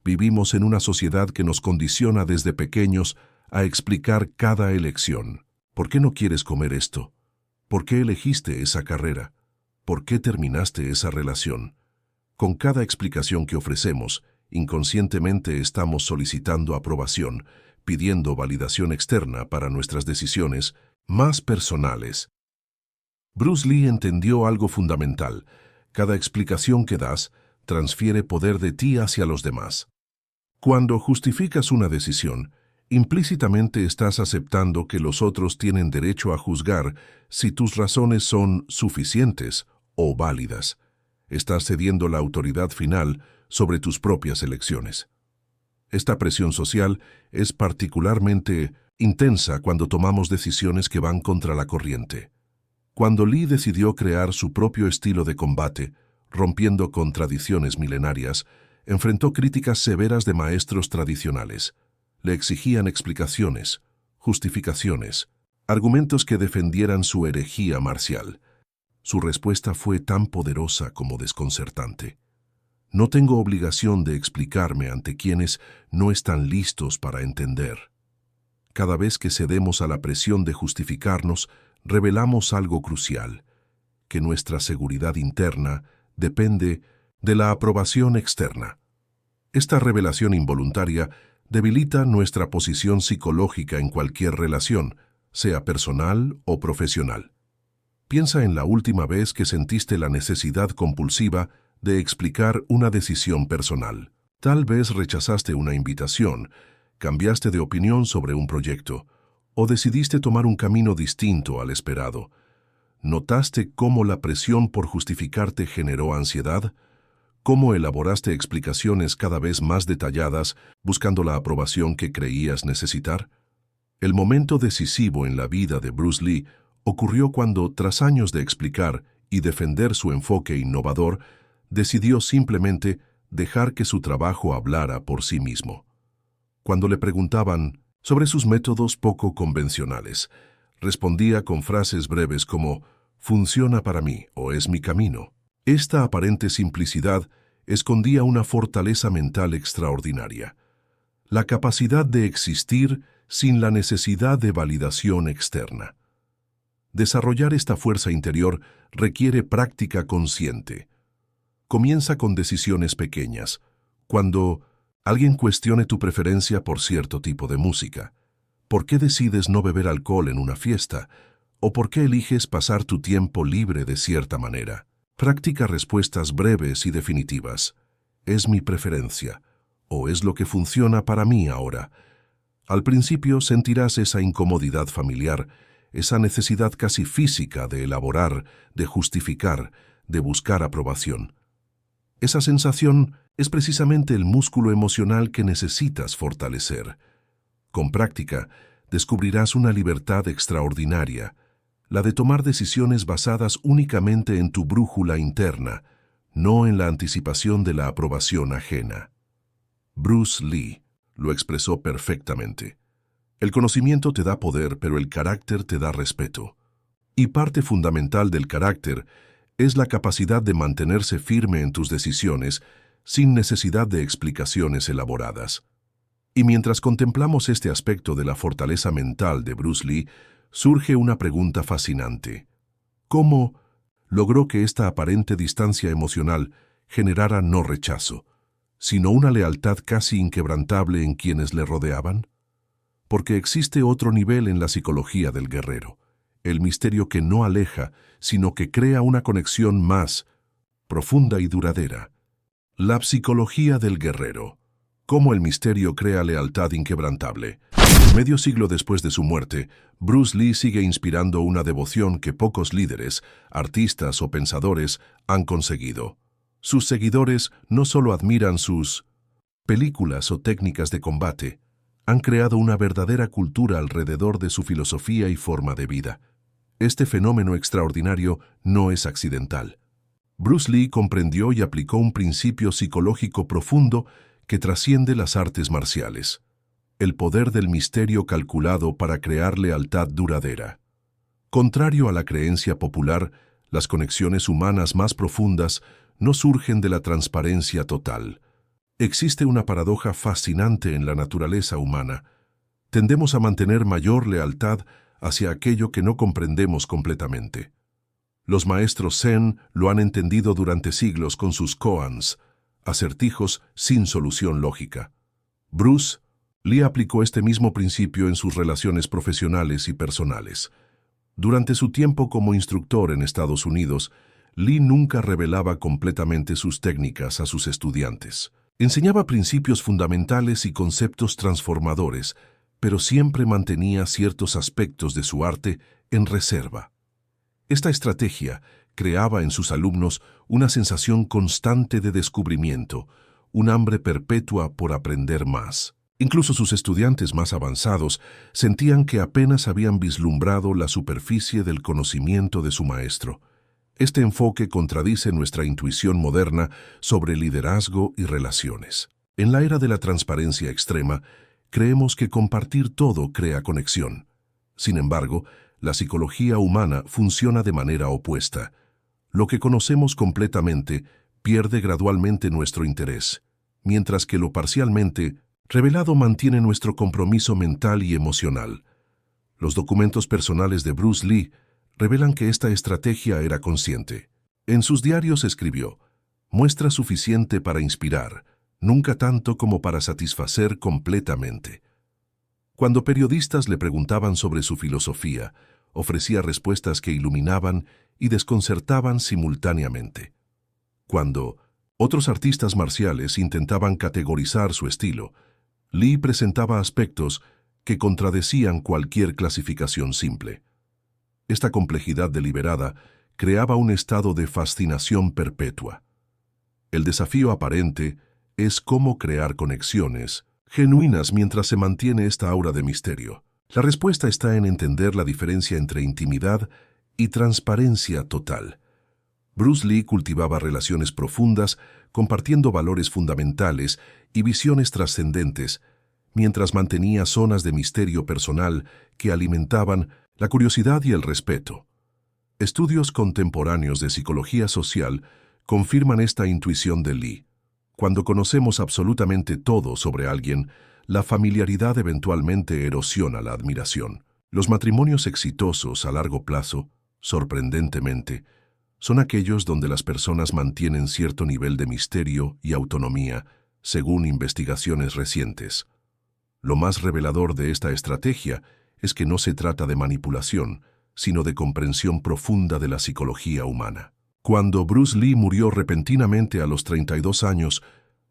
[SPEAKER 2] Vivimos en una sociedad que nos condiciona desde pequeños a explicar cada elección. ¿Por qué no quieres comer esto? ¿Por qué elegiste esa carrera? ¿Por qué terminaste esa relación? Con cada explicación que ofrecemos, inconscientemente estamos solicitando aprobación, pidiendo validación externa para nuestras decisiones más personales. Bruce Lee entendió algo fundamental. Cada explicación que das transfiere poder de ti hacia los demás. Cuando justificas una decisión, implícitamente estás aceptando que los otros tienen derecho a juzgar si tus razones son suficientes o válidas. Estás cediendo la autoridad final sobre tus propias elecciones. Esta presión social es particularmente intensa cuando tomamos decisiones que van contra la corriente. Cuando Lee decidió crear su propio estilo de combate, rompiendo con tradiciones milenarias, enfrentó críticas severas de maestros tradicionales. Le exigían explicaciones, justificaciones, argumentos que defendieran su herejía marcial. Su respuesta fue tan poderosa como desconcertante. No tengo obligación de explicarme ante quienes no están listos para entender. Cada vez que cedemos a la presión de justificarnos, revelamos algo crucial, que nuestra seguridad interna depende de la aprobación externa. Esta revelación involuntaria debilita nuestra posición psicológica en cualquier relación, sea personal o profesional. Piensa en la última vez que sentiste la necesidad compulsiva de explicar una decisión personal. Tal vez rechazaste una invitación, cambiaste de opinión sobre un proyecto, o decidiste tomar un camino distinto al esperado. ¿Notaste cómo la presión por justificarte generó ansiedad? ¿Cómo elaboraste explicaciones cada vez más detalladas buscando la aprobación que creías necesitar? El momento decisivo en la vida de Bruce Lee ocurrió cuando, tras años de explicar y defender su enfoque innovador, decidió simplemente dejar que su trabajo hablara por sí mismo. Cuando le preguntaban sobre sus métodos poco convencionales, respondía con frases breves como «funciona para mí» o «es mi camino». Esta aparente simplicidad escondía una fortaleza mental extraordinaria, la capacidad de existir sin la necesidad de validación externa. Desarrollar esta fuerza interior requiere práctica consciente. Comienza con decisiones pequeñas. Cuando alguien cuestione tu preferencia por cierto tipo de música, ¿por qué decides no beber alcohol en una fiesta? ¿O por qué eliges pasar tu tiempo libre de cierta manera? Practica respuestas breves y definitivas. ¿Es mi preferencia? ¿O es lo que funciona para mí ahora? Al principio sentirás esa incomodidad familiar, esa necesidad casi física de elaborar, de justificar, de buscar aprobación. Esa sensación es precisamente el músculo emocional que necesitas fortalecer. Con práctica, descubrirás una libertad extraordinaria, la de tomar decisiones basadas únicamente en tu brújula interna, no en la anticipación de la aprobación ajena. Bruce Lee lo expresó perfectamente. El conocimiento te da poder, pero el carácter te da respeto. Y parte fundamental del carácter es la capacidad de mantenerse firme en tus decisiones sin necesidad de explicaciones elaboradas. Y mientras contemplamos este aspecto de la fortaleza mental de Bruce Lee, surge una pregunta fascinante. ¿Cómo logró que esta aparente distancia emocional generara no rechazo, sino una lealtad casi inquebrantable en quienes le rodeaban? Porque existe otro nivel en la psicología del guerrero, el misterio que no aleja, sino que crea una conexión más profunda y duradera. La psicología del guerrero. Cómo el misterio crea lealtad inquebrantable. Medio siglo después de su muerte, Bruce Lee sigue inspirando una devoción que pocos líderes, artistas o pensadores han conseguido. Sus seguidores no solo admiran sus películas o técnicas de combate, han creado una verdadera cultura alrededor de su filosofía y forma de vida. Este fenómeno extraordinario no es accidental. Bruce Lee comprendió y aplicó un principio psicológico profundo que trasciende las artes marciales: el poder del misterio calculado para crear lealtad duradera. Contrario a la creencia popular, las conexiones humanas más profundas no surgen de la transparencia total. Existe una paradoja fascinante en la naturaleza humana. Tendemos a mantener mayor lealtad hacia aquello que no comprendemos completamente. Los maestros Zen lo han entendido durante siglos con sus koans, acertijos sin solución lógica. Bruce Lee aplicó este mismo principio en sus relaciones profesionales y personales. Durante su tiempo como instructor en Estados Unidos, Lee nunca revelaba completamente sus técnicas a sus estudiantes. Enseñaba principios fundamentales y conceptos transformadores, pero siempre mantenía ciertos aspectos de su arte en reserva. Esta estrategia creaba en sus alumnos una sensación constante de descubrimiento, un hambre perpetua por aprender más. Incluso sus estudiantes más avanzados sentían que apenas habían vislumbrado la superficie del conocimiento de su maestro. Este enfoque contradice nuestra intuición moderna sobre liderazgo y relaciones. En la era de la transparencia extrema, creemos que compartir todo crea conexión. Sin embargo, la psicología humana funciona de manera opuesta. Lo que conocemos completamente pierde gradualmente nuestro interés, mientras que lo parcialmente revelado mantiene nuestro compromiso mental y emocional. Los documentos personales de Bruce Lee revelan que esta estrategia era consciente. En sus diarios escribió: muestra suficiente para inspirar, nunca tanto como para satisfacer completamente. Cuando periodistas le preguntaban sobre su filosofía, ofrecía respuestas que iluminaban y desconcertaban simultáneamente. Cuando otros artistas marciales intentaban categorizar su estilo, Lee presentaba aspectos que contradecían cualquier clasificación simple. Esta complejidad deliberada creaba un estado de fascinación perpetua. El desafío aparente es cómo crear conexiones genuinas mientras se mantiene esta aura de misterio. La respuesta está en entender la diferencia entre intimidad y transparencia total. Bruce Lee cultivaba relaciones profundas, compartiendo valores fundamentales y visiones trascendentes, mientras mantenía zonas de misterio personal que alimentaban la curiosidad y el respeto. Estudios contemporáneos de psicología social confirman esta intuición de Lee. Cuando conocemos absolutamente todo sobre alguien, la familiaridad eventualmente erosiona la admiración. Los matrimonios exitosos a largo plazo, sorprendentemente, son aquellos donde las personas mantienen cierto nivel de misterio y autonomía, según investigaciones recientes. Lo más revelador de esta estrategia es que no se trata de manipulación, sino de comprensión profunda de la psicología humana. Cuando Bruce Lee murió repentinamente a los 32 años,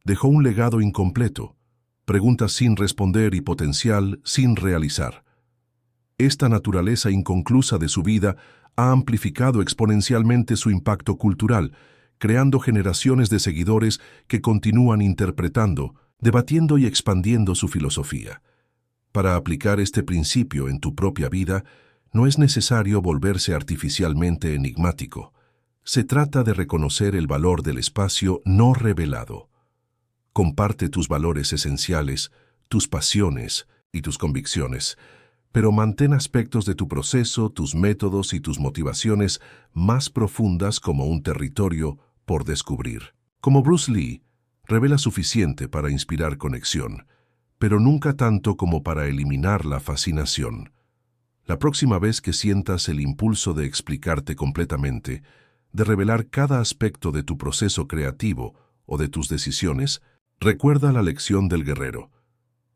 [SPEAKER 2] dejó un legado incompleto, preguntas sin responder y potencial sin realizar. Esta naturaleza inconclusa de su vida ha amplificado exponencialmente su impacto cultural, creando generaciones de seguidores que continúan interpretando, debatiendo y expandiendo su filosofía. Para aplicar este principio en tu propia vida, no es necesario volverse artificialmente enigmático. Se trata de reconocer el valor del espacio no revelado. Comparte tus valores esenciales, tus pasiones y tus convicciones, pero mantén aspectos de tu proceso, tus métodos y tus motivaciones más profundas como un territorio por descubrir. Como Bruce Lee, revela suficiente para inspirar conexión, pero nunca tanto como para eliminar la fascinación. La próxima vez que sientas el impulso de explicarte completamente, de revelar cada aspecto de tu proceso creativo o de tus decisiones, recuerda la lección del guerrero.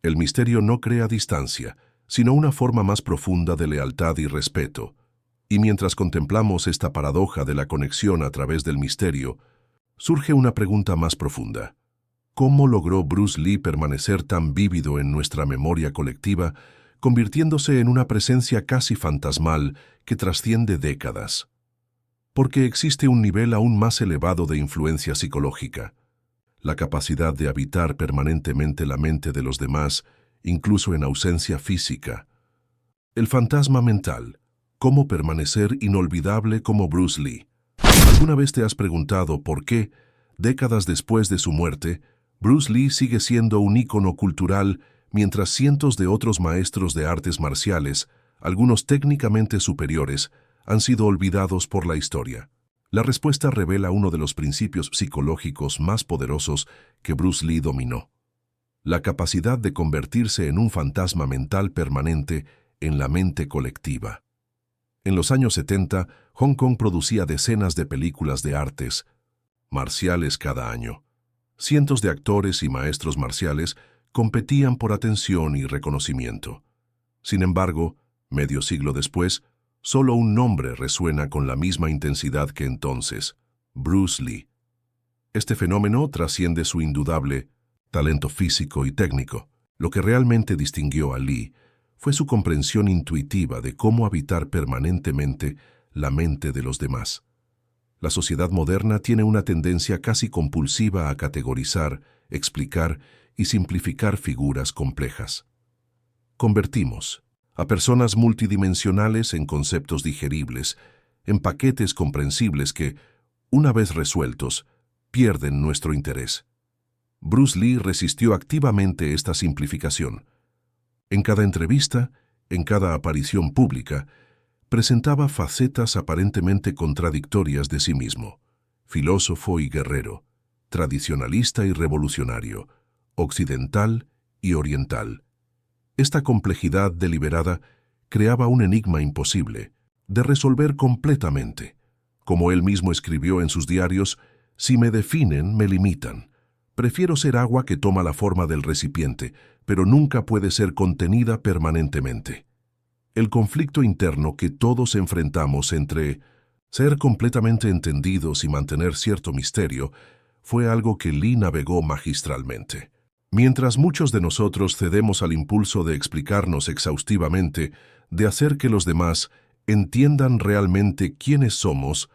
[SPEAKER 2] El misterio no crea distancia, sino una forma más profunda de lealtad y respeto. Y mientras contemplamos esta paradoja de la conexión a través del misterio, surge una pregunta más profunda. ¿Cómo logró Bruce Lee permanecer tan vívido en nuestra memoria colectiva, convirtiéndose en una presencia casi fantasmal que trasciende décadas? Porque existe un nivel aún más elevado de influencia psicológica, la capacidad de habitar permanentemente la mente de los demás, incluso en ausencia física. El fantasma mental. ¿Cómo permanecer inolvidable como Bruce Lee? ¿Alguna vez te has preguntado por qué, décadas después de su muerte, Bruce Lee sigue siendo un ícono cultural mientras cientos de otros maestros de artes marciales, algunos técnicamente superiores, han sido olvidados por la historia? La respuesta revela uno de los principios psicológicos más poderosos que Bruce Lee dominó: la capacidad de convertirse en un fantasma mental permanente en la mente colectiva. En los años 70, Hong Kong producía decenas de películas de artes marciales cada año. Cientos de actores y maestros marciales competían por atención y reconocimiento. Sin embargo, medio siglo después, solo un nombre resuena con la misma intensidad que entonces: Bruce Lee. Este fenómeno trasciende su indudable talento físico y técnico. Lo que realmente distinguió a Lee fue su comprensión intuitiva de cómo habitar permanentemente la mente de los demás. La sociedad moderna tiene una tendencia casi compulsiva a categorizar, explicar y simplificar figuras complejas. Convertimos a personas multidimensionales en conceptos digeribles, en paquetes comprensibles que, una vez resueltos, pierden nuestro interés. Bruce Lee resistió activamente esta simplificación. En cada entrevista, en cada aparición pública, presentaba facetas aparentemente contradictorias de sí mismo: filósofo y guerrero, tradicionalista y revolucionario, occidental y oriental. Esta complejidad deliberada creaba un enigma imposible de resolver completamente. Como él mismo escribió en sus diarios: «Si me definen, me limitan. Prefiero ser agua que toma la forma del recipiente, pero nunca puede ser contenida permanentemente». El conflicto interno que todos enfrentamos entre ser completamente entendidos y mantener cierto misterio fue algo que Lee navegó magistralmente. Mientras muchos de nosotros cedemos al impulso de explicarnos exhaustivamente, de hacer que los demás entiendan realmente quiénes somos,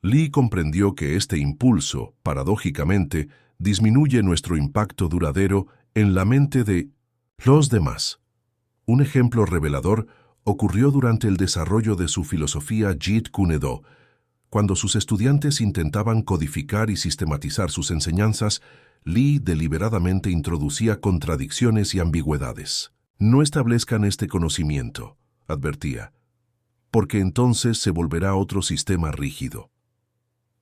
[SPEAKER 2] Lee comprendió que este impulso, paradójicamente, disminuye nuestro impacto duradero en la mente de los demás. Un ejemplo revelador ocurrió durante el desarrollo de su filosofía Jeet Kune Do. Cuando sus estudiantes intentaban codificar y sistematizar sus enseñanzas, Lee deliberadamente introducía contradicciones y ambigüedades. «No establezcan este conocimiento», advertía, «porque entonces se volverá otro sistema rígido».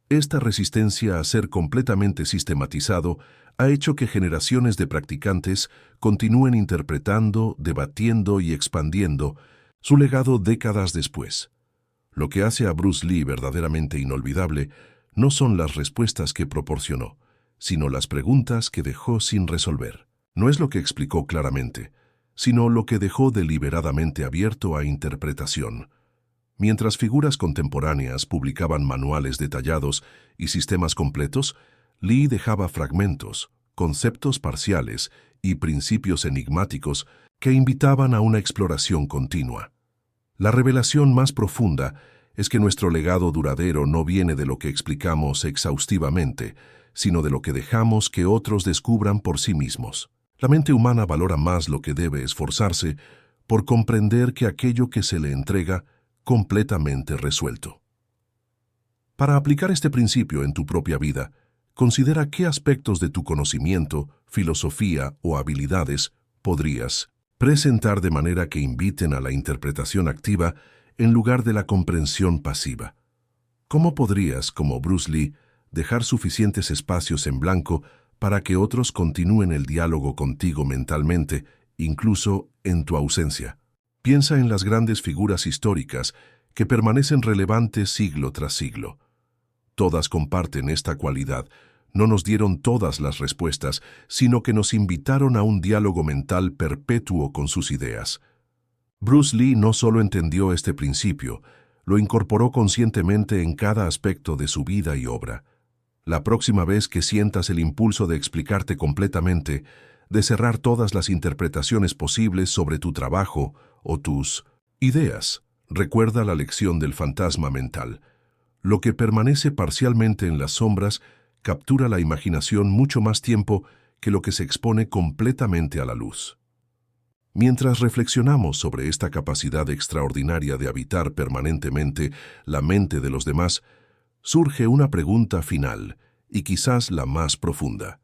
[SPEAKER 2] Esta resistencia a ser completamente sistematizado ha hecho que generaciones de practicantes continúen interpretando, debatiendo y expandiendo su legado décadas después. Lo que hace a Bruce Lee verdaderamente inolvidable no son las respuestas que proporcionó, sino las preguntas que dejó sin resolver. No es lo que explicó claramente, sino lo que dejó deliberadamente abierto a interpretación. Mientras figuras contemporáneas publicaban manuales detallados y sistemas completos, Lee dejaba fragmentos, conceptos parciales y principios enigmáticos que invitaban a una exploración continua. La revelación más profunda es que nuestro legado duradero no viene de lo que explicamos exhaustivamente, sino de lo que dejamos que otros descubran por sí mismos. La mente humana valora más lo que debe esforzarse por comprender que aquello que se le entrega completamente resuelto. Para aplicar este principio en tu propia vida, considera qué aspectos de tu conocimiento, filosofía o habilidades podrías presentar de manera que inviten a la interpretación activa en lugar de la comprensión pasiva. ¿Cómo podrías, como Bruce Lee, dejar suficientes espacios en blanco para que otros continúen el diálogo contigo mentalmente, incluso en tu ausencia? Piensa en las grandes figuras históricas que permanecen relevantes siglo tras siglo. Todas comparten esta cualidad. No nos dieron todas las respuestas, sino que nos invitaron a un diálogo mental perpetuo con sus ideas. Bruce Lee no solo entendió este principio, lo incorporó conscientemente en cada aspecto de su vida y obra. La próxima vez que sientas el impulso de explicarte completamente, de cerrar todas las interpretaciones posibles sobre tu trabajo o tus ideas, recuerda la lección del fantasma mental. Lo que permanece parcialmente en las sombras captura la imaginación mucho más tiempo que lo que se expone completamente a la luz. Mientras reflexionamos sobre esta capacidad extraordinaria de habitar permanentemente la mente de los demás, surge una pregunta final, y quizás la más profunda.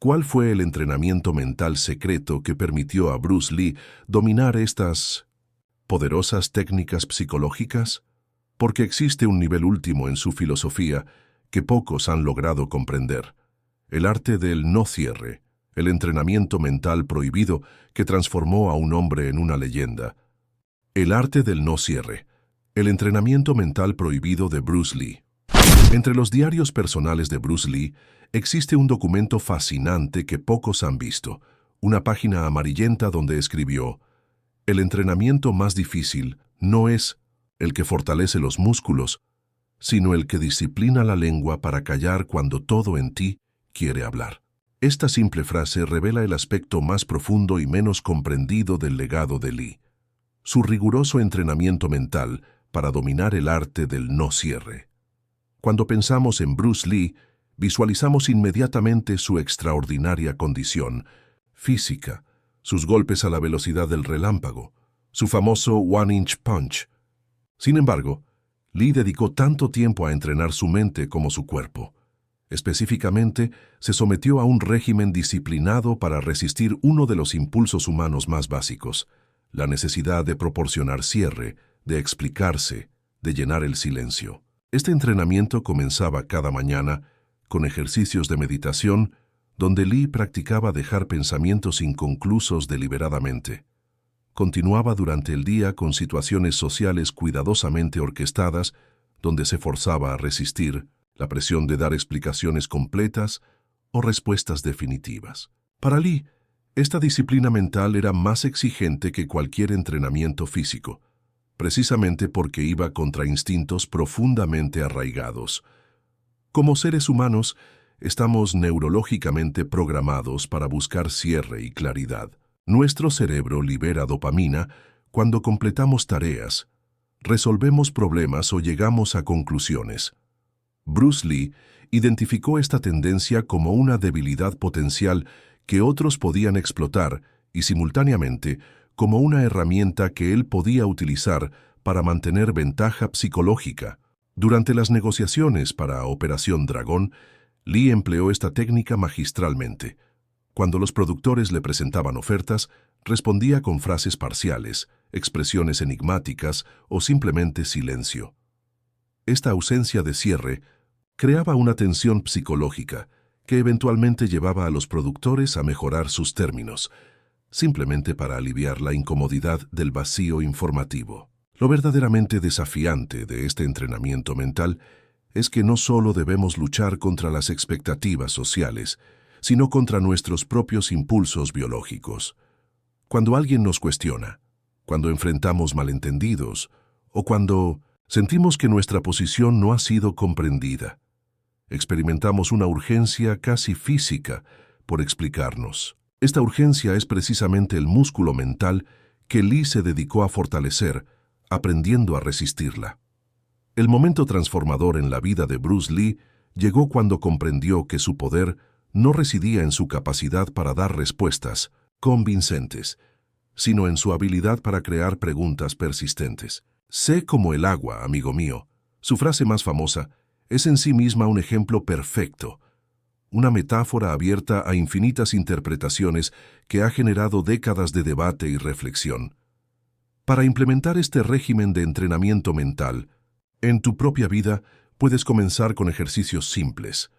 [SPEAKER 2] ¿Cuál fue el entrenamiento mental secreto que permitió a Bruce Lee dominar estas poderosas técnicas psicológicas? Porque existe un nivel último en su filosofía que pocos han logrado comprender: el arte del no cierre, el entrenamiento mental prohibido que transformó a un hombre en una leyenda. El arte del no cierre, el entrenamiento mental prohibido de Bruce Lee. Entre los diarios personales de Bruce Lee existe un documento fascinante que pocos han visto, una página amarillenta donde escribió: el entrenamiento más difícil no es el que fortalece los músculos, sino el que disciplina la lengua para callar cuando todo en ti quiere hablar. Esta simple frase revela el aspecto más profundo y menos comprendido del legado de Lee: su riguroso entrenamiento mental para dominar el arte del no cierre. Cuando pensamos en Bruce Lee, visualizamos inmediatamente su extraordinaria condición física, sus golpes a la velocidad del relámpago, su famoso one-inch punch. Sin embargo, Lee dedicó tanto tiempo a entrenar su mente como su cuerpo. Específicamente, se sometió a un régimen disciplinado para resistir uno de los impulsos humanos más básicos: la necesidad de proporcionar cierre, de explicarse, de llenar el silencio. Este entrenamiento comenzaba cada mañana con ejercicios de meditación donde Lee practicaba dejar pensamientos inconclusos deliberadamente. Continuaba durante el día con situaciones sociales cuidadosamente orquestadas donde se forzaba a resistir la presión de dar explicaciones completas o respuestas definitivas. Para Lee, esta disciplina mental era más exigente que cualquier entrenamiento físico, precisamente porque iba contra instintos profundamente arraigados. Como seres humanos, estamos neurológicamente programados para buscar cierre y claridad. Nuestro cerebro libera dopamina cuando completamos tareas, resolvemos problemas o llegamos a conclusiones. Bruce Lee identificó esta tendencia como una debilidad potencial que otros podían explotar y, simultáneamente, como una herramienta que él podía utilizar para mantener ventaja psicológica. Durante las negociaciones para Operación Dragón, Lee empleó esta técnica magistralmente. Cuando los productores le presentaban ofertas, respondía con frases parciales, expresiones enigmáticas o simplemente silencio. Esta ausencia de cierre creaba una tensión psicológica que eventualmente llevaba a los productores a mejorar sus términos, simplemente para aliviar la incomodidad del vacío informativo. Lo verdaderamente desafiante de este entrenamiento mental es que no solo debemos luchar contra las expectativas sociales, sino contra nuestros propios impulsos biológicos. Cuando alguien nos cuestiona, cuando enfrentamos malentendidos o cuando sentimos que nuestra posición no ha sido comprendida, experimentamos una urgencia casi física por explicarnos. Esta urgencia es precisamente el músculo mental que Lee se dedicó a fortalecer, aprendiendo a resistirla. El momento transformador en la vida de Bruce Lee llegó cuando comprendió que su poder no residía en su capacidad para dar respuestas convincentes, sino en su habilidad para crear preguntas persistentes. Sé como el agua, amigo mío. Su frase más famosa es en sí misma un ejemplo perfecto, una metáfora abierta a infinitas interpretaciones que ha generado décadas de debate y reflexión. Para implementar este régimen de entrenamiento mental, en tu propia vida puedes comenzar con ejercicios simples.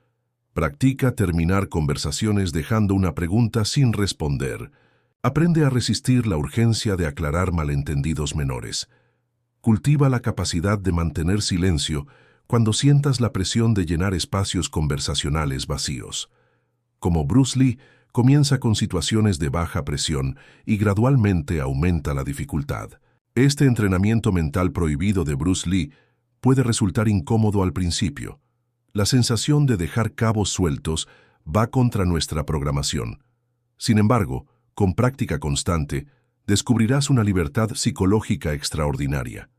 [SPEAKER 2] Practica terminar conversaciones dejando una pregunta sin responder. Aprende a resistir la urgencia de aclarar malentendidos menores. Cultiva la capacidad de mantener silencio cuando sientas la presión de llenar espacios conversacionales vacíos. Como Bruce Lee, comienza con situaciones de baja presión y gradualmente aumenta la dificultad. Este entrenamiento mental prohibido de Bruce Lee puede resultar incómodo al principio. La sensación de dejar cabos sueltos va contra nuestra programación. Sin embargo, con práctica constante, descubrirás una libertad psicológica extraordinaria.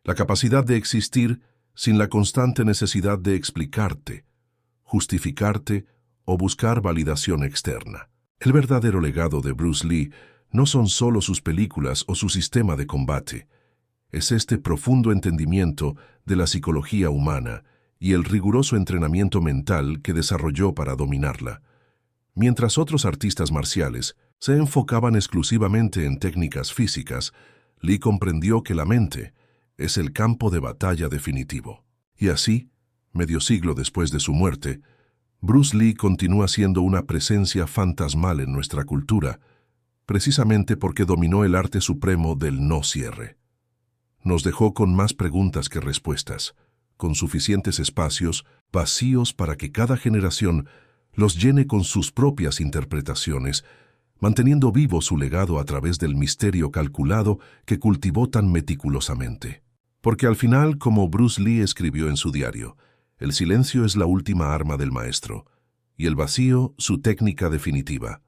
[SPEAKER 2] La capacidad de existir sin la constante necesidad de explicarte, justificarte o buscar validación externa. El verdadero legado de Bruce Lee no son solo sus películas o su sistema de combate. Es este profundo entendimiento de la psicología humana y el riguroso entrenamiento mental que desarrolló para dominarla. Mientras otros artistas marciales se enfocaban exclusivamente en técnicas físicas, Lee comprendió que la mente es el campo de batalla definitivo. Y así, medio siglo después de su muerte, Bruce Lee continúa siendo una presencia fantasmal en nuestra cultura, precisamente porque dominó el arte supremo del no cierre. Nos dejó con más preguntas que respuestas, con suficientes espacios vacíos para que cada generación los llene con sus propias interpretaciones, manteniendo vivo su legado a través del misterio calculado que cultivó tan meticulosamente. Porque al final, como Bruce Lee escribió en su diario, el silencio es la última arma del maestro, y el vacío su técnica definitiva.